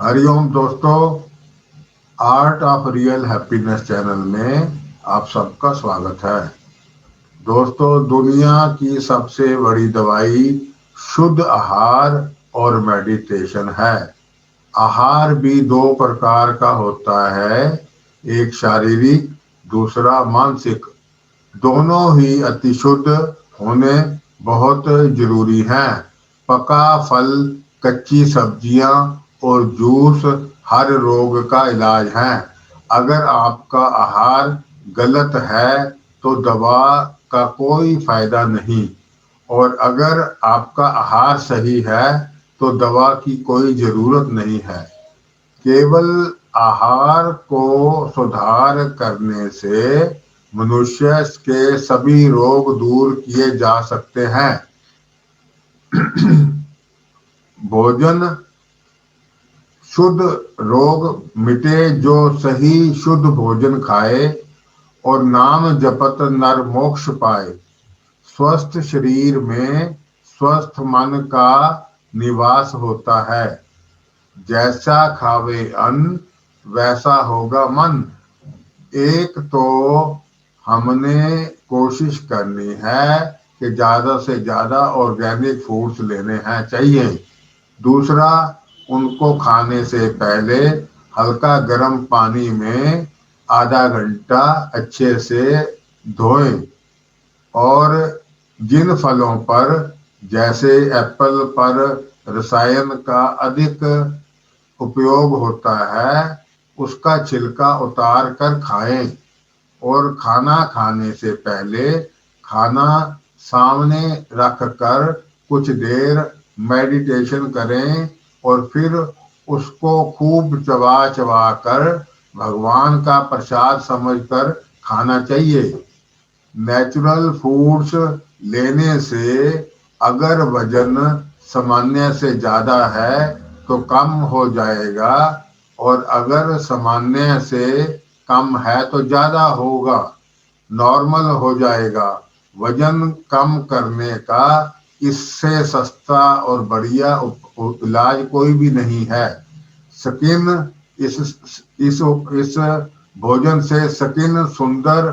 हरिओम दोस्तों, art of real happiness channel में आप सबका स्वागत है। दोस्तों, दुनिया की सबसे बड़ी दवाई शुद्ध आहार और मेडिटेशन है। आहार भी दो प्रकार का होता है, एक शारीरिक, दूसरा मानसिक। दोनों ही अति शुद्ध होने बहुत जरूरी हैं। पका फल, कच्ची सब्जियां और जूस हर रोग का इलाज है। अगर आपका आहार गलत है तो दवा का कोई फायदा नहीं, और अगर आपका आहार सही है तो दवा की कोई जरूरत नहीं है। केवल आहार को सुधार करने से मनुष्य के सभी रोग दूर किए जा सकते हैं। भोजन शुद्ध, रोग मिटे। जो सही शुद्ध भोजन खाए और नाम जपत नर मोक्ष पाए। स्वस्थ शरीर में स्वस्थ मन का निवास होता है। जैसा खावे अन्न वैसा होगा मन। एक तो हमने कोशिश करनी है कि ज़्यादा से ज़्यादा ऑर्गेनिक फूड्स लेने हैं चाहिए। दूसरा, उनको खाने से पहले हल्का गर्म पानी में आधा घंटा अच्छे से धोएं। और जिन फलों पर, जैसे एप्पल पर रसायन का अधिक उपयोग होता है, उसका छिलका उतार कर खाएं। और खाना खाने से पहले खाना सामने रख कर कुछ देर मेडिटेशन करें और फिर उसको खूब चबा चबा कर भगवान का प्रसाद समझकर खाना चाहिए। नेचुरल फूड्स लेने से अगर वजन सामान्य से ज़्यादा है तो कम हो जाएगा, और अगर सामान्य से कम है तो ज़्यादा होगा, नॉर्मल हो जाएगा। वजन कम करने का इससे सस्ता और बढ़िया इलाज कोई भी नहीं है। स्किन इस इस इस भोजन से स्किन सुंदर,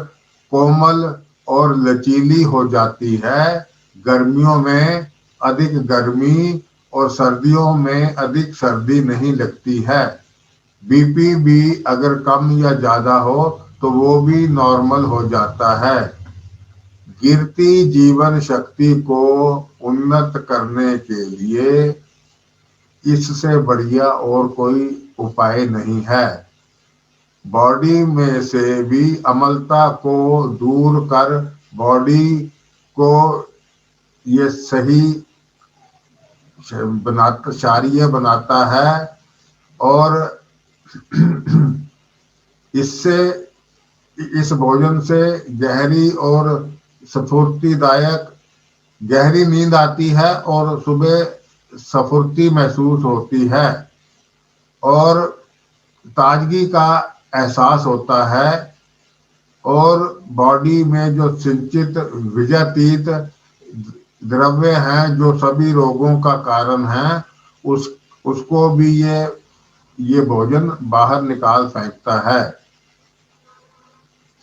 कोमल और लचीली हो जाती है। गर्मियों में अधिक गर्मी और सर्दियों में अधिक सर्दी नहीं लगती है। बीपी भी अगर कम या ज़्यादा हो तो वो भी नॉर्मल हो जाता है। गिरती जीवन शक्ति को उन्नत करने के लिए इससे बढ़िया और कोई उपाय नहीं है। बॉडी में से भी अम्लता को दूर कर बॉडी को ये सही बनाता, क्षारीय बनाता है। और इससे, इस भोजन से गहरी और स्फूर्तिदायक गहरी नींद आती है और सुबह स्फूर्ति महसूस होती है और ताजगी का एहसास होता है। और बॉडी में जो सिंचित विजातीत द्रव्य हैं जो सभी रोगों का कारण है, उसको भी ये भोजन बाहर निकाल फेंकता है।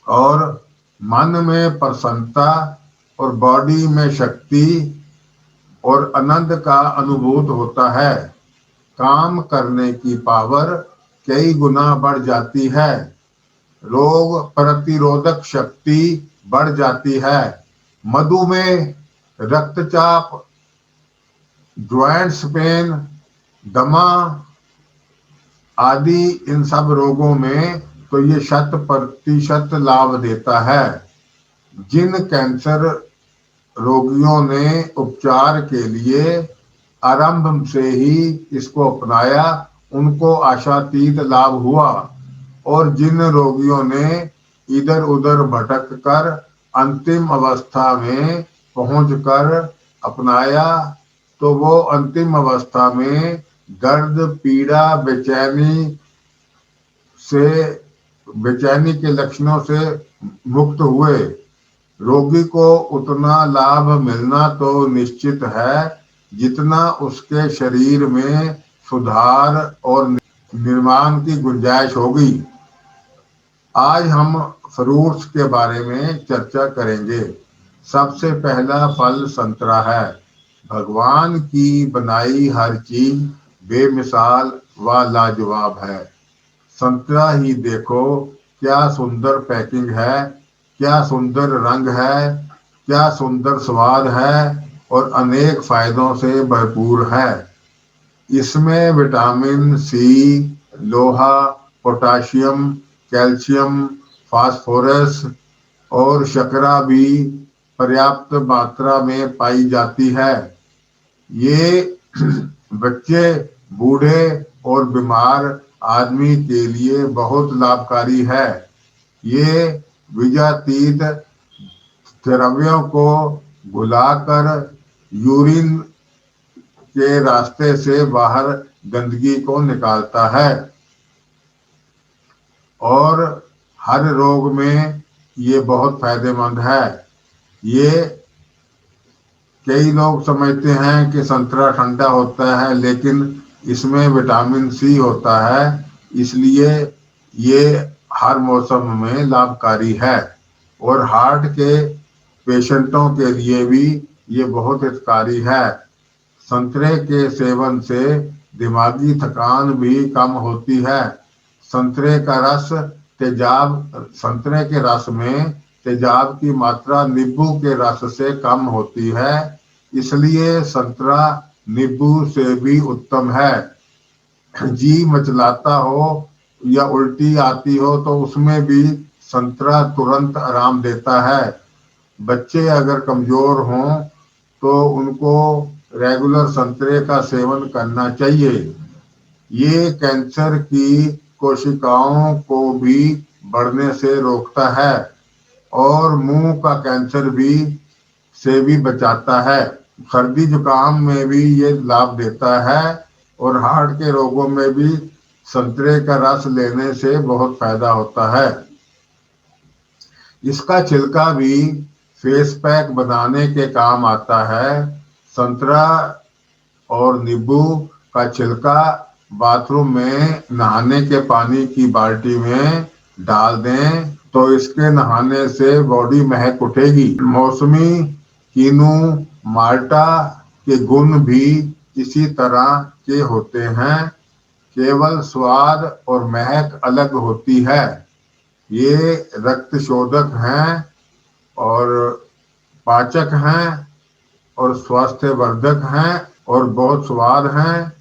और मन में प्रसन्नता और बॉडी में शक्ति और आनंद का अनुभूत होता है। काम करने की पावर कई गुना बढ़ जाती है। रोग प्रतिरोधक शक्ति बढ़ जाती है। मधुमेह, रक्तचाप, जॉइंट्स पेन, दमा आदि इन सब रोगों में तो ये 100% लाभ देता है। जिन कैंसर रोगियों ने उपचार के लिए आरंभ से ही इसको अपनाया, उनको आशातीत लाभ हुआ। और जिन रोगियों ने इधर उधर भटक कर अंतिम अवस्था में पहुंचकर अपनाया, तो वो अंतिम अवस्था में दर्द, पीड़ा, बेचैनी के लक्षणों से मुक्त हुए। रोगी को उतना लाभ मिलना तो निश्चित है जितना उसके शरीर में सुधार और निर्माण की गुंजाइश होगी। आज हम फ्रूट्स के बारे में चर्चा करेंगे। सबसे पहला फल संतरा है। भगवान की बनाई हर चीज बेमिसाल व लाजवाब है। संतरा ही देखो, क्या सुंदर पैकिंग है, क्या सुंदर रंग है, क्या सुंदर स्वाद है और अनेक फायदों से भरपूर है। इसमें विटामिन सी, लोहा, पोटाशियम, कैल्शियम, फास्फोरस और शर्करा भी पर्याप्त मात्रा में पाई जाती है। ये बच्चे, बूढ़े और बीमार आदमी के लिए बहुत लाभकारी है। ये विजातीत द्रव्यों को घुलाकर यूरिन के रास्ते से बाहर गंदगी को निकालता है और हर रोग में ये बहुत फायदेमंद है। ये कई लोग समझते हैं कि संतरा ठंडा होता है, लेकिन इसमें विटामिन सी होता है, इसलिए ये हर मौसम में लाभकारी है। और हार्ट के पेशेंटों के लिए भी ये बहुत हितकारी है। संतरे के सेवन से दिमागी थकान भी कम होती है। संतरे का रस संतरे के रस में तेजाब की मात्रा नींबू के रस से कम होती है, इसलिए संतरा नींबू से भी उत्तम है। जी मचलाता हो या उल्टी आती हो तो उसमें भी संतरा तुरंत आराम देता है। बच्चे अगर कमजोर हों तो उनको रेगुलर संतरे का सेवन करना चाहिए। ये कैंसर की कोशिकाओं को भी बढ़ने से रोकता है और मुंह का कैंसर से भी बचाता है। सर्दी जुकाम में भी ये लाभ देता है और हार्ट के रोगों में भी संतरे का रस लेने से बहुत फायदा होता है। इसका छिलका भी फेस पैक बनाने के काम आता है। संतरा और नींबू का छिलका बाथरूम में नहाने के पानी की बाल्टी में डाल दें तो इसके नहाने से बॉडी महक उठेगी। मौसमी, कीनू, माल्टा के गुण भी इसी तरह के होते हैं, केवल स्वाद और महक अलग होती है। ये रक्त शोधक हैं और पाचक हैं और स्वास्थ्यवर्धक हैं और बहुत स्वाद हैं।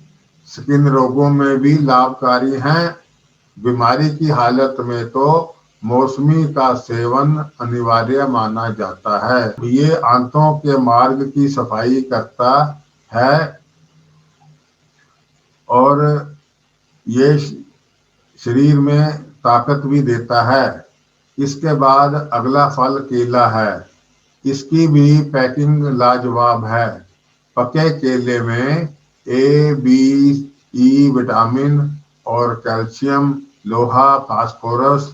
स्किन रोगों में भी लाभकारी हैं। बीमारी की हालत में तो मौसमी का सेवन अनिवार्य माना जाता है। ये आंतों के मार्ग की सफाई करता है और ये शरीर में ताकत भी देता है। इसके बाद अगला फल केला है। इसकी भी पैकिंग लाजवाब है। पके केले में ए, बी, ई विटामिन और कैल्शियम, लोहा, फास्फोरस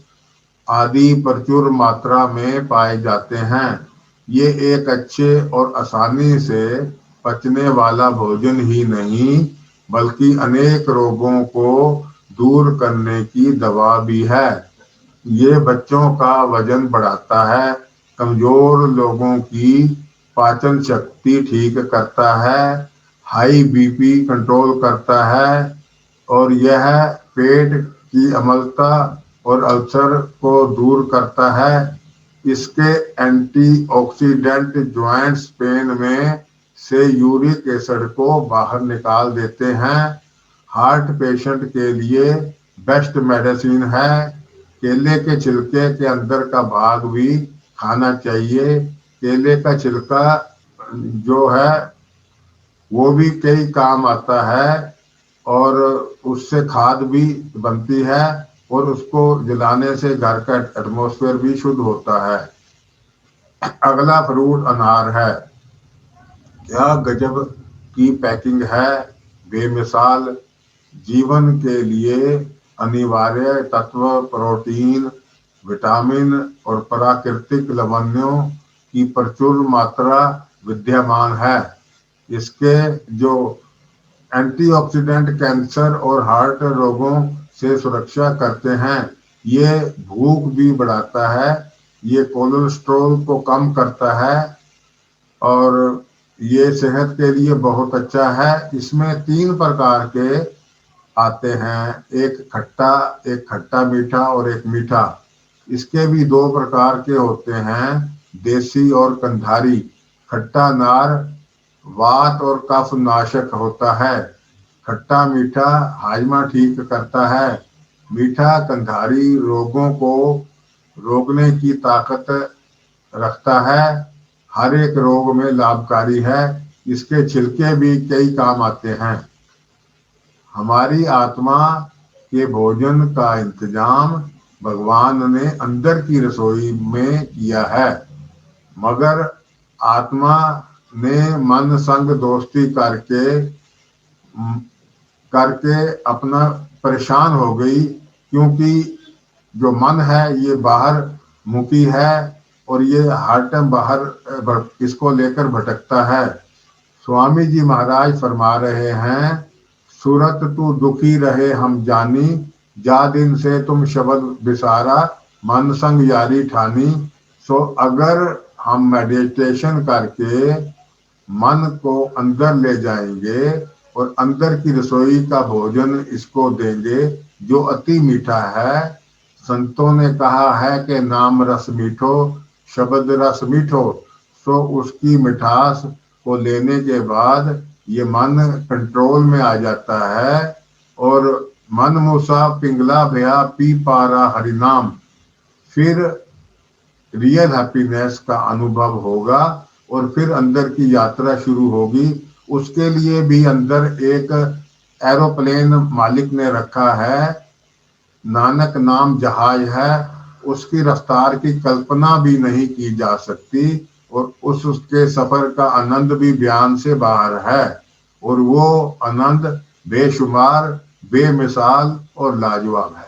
आदि प्रचुर मात्रा में पाए जाते हैं। ये एक अच्छे और आसानी से पचने वाला भोजन ही नहीं, बल्कि अनेक रोगों को दूर करने की दवा भी है। ये बच्चों का वजन बढ़ाता है, कमजोर लोगों की पाचन शक्ति ठीक करता है, हाई बीपी कंट्रोल करता है और यह पेट की अम्लता और अल्सर को दूर करता है। इसके एंटीऑक्सीडेंट जॉइंट्स पेन में से यूरिक एसिड को बाहर निकाल देते हैं। हार्ट पेशेंट के लिए बेस्ट मेडिसिन है। केले के छिलके के अंदर का भाग भी खाना चाहिए। केले का छिलका जो है वो भी कई काम आता है और उससे खाद भी बनती है और उसको जलाने से घर का एटमॉस्फेयर भी शुद्ध होता है। अगला फ्रूट अनार है। क्या गजब की पैकिंग है, बेमिसाल। जीवन के लिए अनिवार्य तत्व प्रोटीन, विटामिन और प्राकृतिक लवणों की प्रचुर मात्रा विद्यमान है। इसके जो एंटीऑक्सीडेंट कैंसर और हार्ट रोगों से सुरक्षा करते हैं। ये भूख भी बढ़ाता है, ये कोलेस्ट्रॉल को कम करता है और ये सेहत के लिए बहुत अच्छा है। इसमें 3 प्रकार के आते हैं, एक खट्टा मीठा और एक मीठा। इसके भी 2 प्रकार के होते हैं, देसी और कंधारी। खट्टा नार वात और कफ नाशक होता है, खट्टा मीठा हाजमा ठीक करता है, मीठा कंधारी रोगों को रोकने की ताकत रखता है, हर एक रोग में लाभकारी है। इसके छिलके भी कई काम आते हैं। हमारी आत्मा के भोजन का इंतजाम भगवान ने अंदर की रसोई में किया है, मगर आत्मा ने मन संग दोस्ती करके अपना परेशान हो गई, क्योंकि जो मन है ये बाहर मुखी है और ये हर टाइम बाहर इसको लेकर भटकता है। स्वामी जी महाराज फरमा रहे हैं, सूरत तू दुखी रहे हम जानी, जा दिन से तुम शब्द बिसारा, मन संग यारी ठानी। सो अगर हम मेडिटेशन करके मन को अंदर ले जाएंगे और अंदर की रसोई का भोजन इसको देंगे जो अति मीठा है। संतों ने कहा है कि नाम रस मीठो, शब्द रस मीठो। सो उसकी मिठास को लेने के बाद ये मन कंट्रोल में आ जाता है और मन मूसा पिंगला भया पी पारा हरिनाम। फिर रियल हैप्पीनेस का अनुभव होगा और फिर अंदर की यात्रा शुरू होगी। उसके लिए भी अंदर एक एरोप्लेन मालिक ने रखा है, नानक नाम जहाज है, उसकी रफ्तार की कल्पना भी नहीं की जा सकती और उसके सफर का आनंद भी बयान से बाहर है और वो आनंद बेशुमार, बेमिसाल और लाजवाब है।